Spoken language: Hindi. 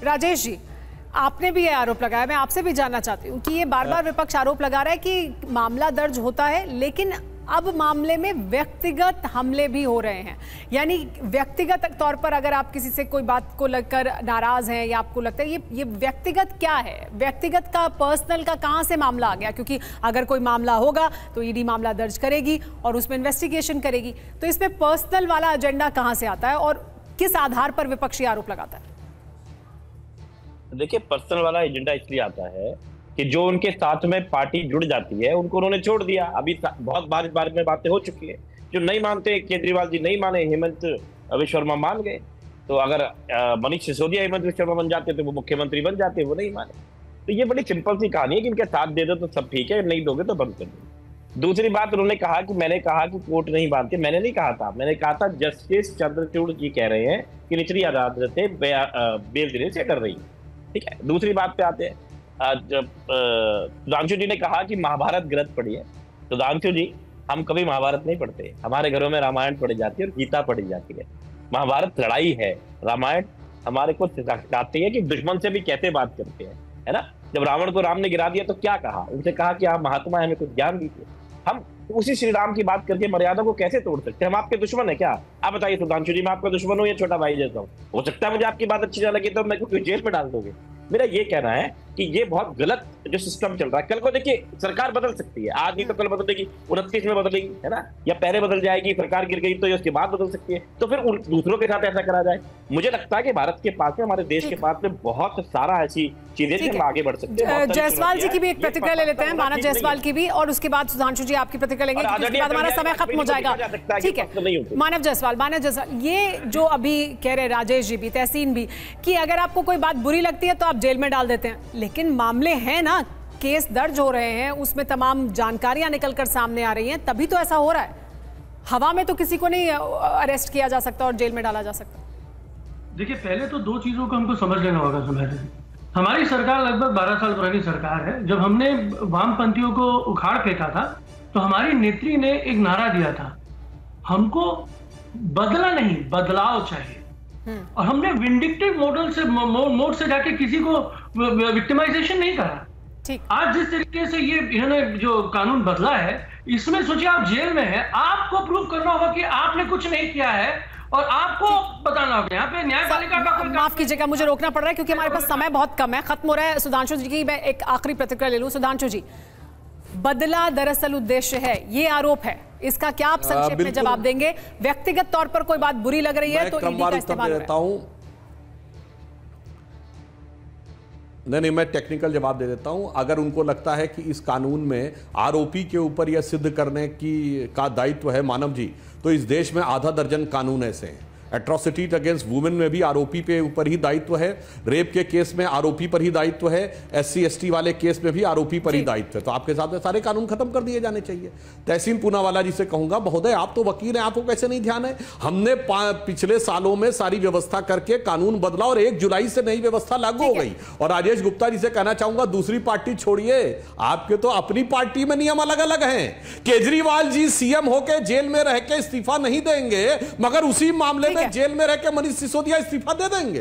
राजेश जी, आपने भी ये आरोप लगाया, मैं आपसे भी जानना चाहती हूँ कि ये बार बार विपक्ष आरोप लगा रहा है कि मामला दर्ज होता है लेकिन अब मामले में व्यक्तिगत हमले भी हो रहे हैं। यानी व्यक्तिगत तौर पर अगर आप किसी से कोई बात को लेकर नाराज हैं या आपको लगता है ये व्यक्तिगत क्या है, व्यक्तिगत का पर्सनल का कहां से मामला आ गया? क्योंकि अगर कोई मामला होगा तो ईडी मामला दर्ज करेगी और उसमें इन्वेस्टिगेशन करेगी, तो इसमें पर्सनल वाला एजेंडा कहां से आता है और किस आधार पर विपक्षी आरोप लगाता है? देखिए, पर्सनल वाला एजेंडा इसलिए आता है कि जो उनके साथ में पार्टी जुड़ जाती है उनको उन्होंने छोड़ दिया। अभी बहुत बार इस बारे में बातें हो चुकी है। जो नहीं मानते, केजरीवाल जी नहीं माने, हेमंत विश्व शर्मा मान गए। तो अगर मनीष सिसोदिया हेमंत विश्व शर्मा बन जाते तो वो मुख्यमंत्री बन जाते, वो नहीं माने। तो ये बड़ी सिंपल सी कहानी है कि इनके साथ दे दो तो सब ठीक है, नहीं दोगे तो बंद कर दो। दूसरी बात, उन्होंने कहा कि मैंने कहा कि कोर्ट नहीं मानती। मैंने नहीं कहा था, मैंने कहा था जस्टिस चंद्रचूड़ जी कह रहे हैं कि निचली अदालतें बेल देने से डर रही है। ठीक है, दूसरी बात पे आते हैं। सुधांशु जी ने कहा कि महाभारत ग्रंथ पढ़ी है। सुधांशु जी, हम कभी महाभारत नहीं पढ़ते। हमारे घरों में रामायण पढ़ी जाती है और गीता पढ़ी जाती है। महाभारत लड़ाई है, रामायण हमारे को सिखाती है कि दुश्मन से भी कैसे बात करते हैं, है ना। जब रावण को राम ने गिरा दिया तो क्या कहा? उनसे कहा कि आप महात्मा, हमें कुछ ज्ञान दीजिए। हम उसी श्री राम की बात करके मर्यादा को कैसे तोड़ सकते हैं? हम आपके दुश्मन है क्या? आप बताइए सुधांशु जी, मैं आपका दुश्मन हूँ या छोटा भाई जैसा हूँ? हो सकता है मुझे आपकी बात अच्छी ना लगी तो मैं को जेल में डाल दोगे। मेरा ये कहना है कि ये बहुत गलत जो सिस्टम चल रहा है। कल को देखिए, सरकार बदल सकती है, आज नहीं तो कल बदलेगी, 29 में बदलेगी, है ना, या पहले बदल जाएगी। सरकार गिर गई तो ये उसके बाद बदल सकती है। तो फिर दूसरों के साथ ऐसा करा जाए? मुझे लगता है कि भारत के पास में, हमारे देश के पास में बहुत सारा ऐसी चीजें हम आगे बढ़ सकते हैं। जायसवाल जी की भी एक प्रतिक्रिया ले लेते हैं, मानव जायसवाल की भी, और उसके बाद सुधांशु जी आपकी प्रतिक्रिया लेंगे, उसके बाद हमारा समय खत्म हो जाएगा। ठीक है, मानव जायसवाल, ये जो अभी कह रहे राजेश जी भी, तहसीन भी, कि अगर आपको कोई बात बुरी लगती है तो आप जेल में डाल देते हैं, लेकिन मामले हैं ना, केस दर्ज हो रहे हैं, उसमें तमाम जानकारियां निकलकर सामने आ रही हैं, तभी तो ऐसा हो रहा है। हवा में तो किसी को नहीं अरेस्ट किया जा सकता और जेल में डाला जा सकता। देखिए, पहले तो दो चीजों को हमको समझ लेना होगा। हमारी सरकार लगभग 12 साल पुरानी सरकार है। जब हमने वामपंथियों को उखाड़ फेंका था तो हमारी नेत्री ने एक नारा दिया था, हमको बदला नहीं, बदलाव चाहिए। और हमने विंडिक्टिव मोड से जाके किसी को विक्टिमाइजेशन नहीं करा। ठीक। आज जिस तरीके से ये इन्होंने जो कानून बदला है, इसमें सोचिए आप जेल में हैं, आपको प्रूव करना होगा कि आपने कुछ नहीं किया है और आपको बताना होगा। यहाँ पे न्यायपालिका का कोई, माफ कीजिएगा, मुझे रोकना पड़ रहा है क्योंकि हमारे पास समय बहुत कम है, खत्म हो रहा है। सुधांशु जी की मैं एक आखिरी प्रतिक्रिया ले लूं। सुधांशु जी, बदला दरअसल उद्देश्य है, ये आरोप है, इसका क्या आप संक्षेप में जवाब देंगे? व्यक्तिगत तौर पर कोई बात बुरी लग रही है तो ईडी का इस्तेमाल हो रहा है। नहीं, मैं टेक्निकल जवाब दे देता हूं। अगर उनको लगता है कि इस कानून में आरोपी के ऊपर यह सिद्ध करने का दायित्व है मानव जी, तो इस देश में आधा दर्जन कानून ऐसे हैं। एट्रोसिटी अगेंस्ट वुमेन में भी आरोपी पे ऊपर ही दायित्व है, रेप के केस में आरोपी पर ही दायित्व है, SC ST वाले केस में भी आरोपी पर ही दायित्व है। तो आपके साथ में सारे कानून खत्म कर दिए जाने चाहिए। तहसीन पूनावाला जी से कहूंगा, महोदय आप तो वकील हैं, आपको कैसे नहीं ध्यान है? हमने पिछले सालों में सारी व्यवस्था करके कानून बदला और 1 जुलाई से नई व्यवस्था लागू हो गई। और राजेश गुप्ता जी से कहना चाहूंगा, दूसरी पार्टी छोड़िए, आपके तो अपनी पार्टी में नियम अलग अलग हैं। केजरीवाल जी CM होकर जेल में रह के इस्तीफा नहीं देंगे, मगर उसी मामले में जेल में रह के मनीष सिसोदिया इस्तीफा दे देंगे।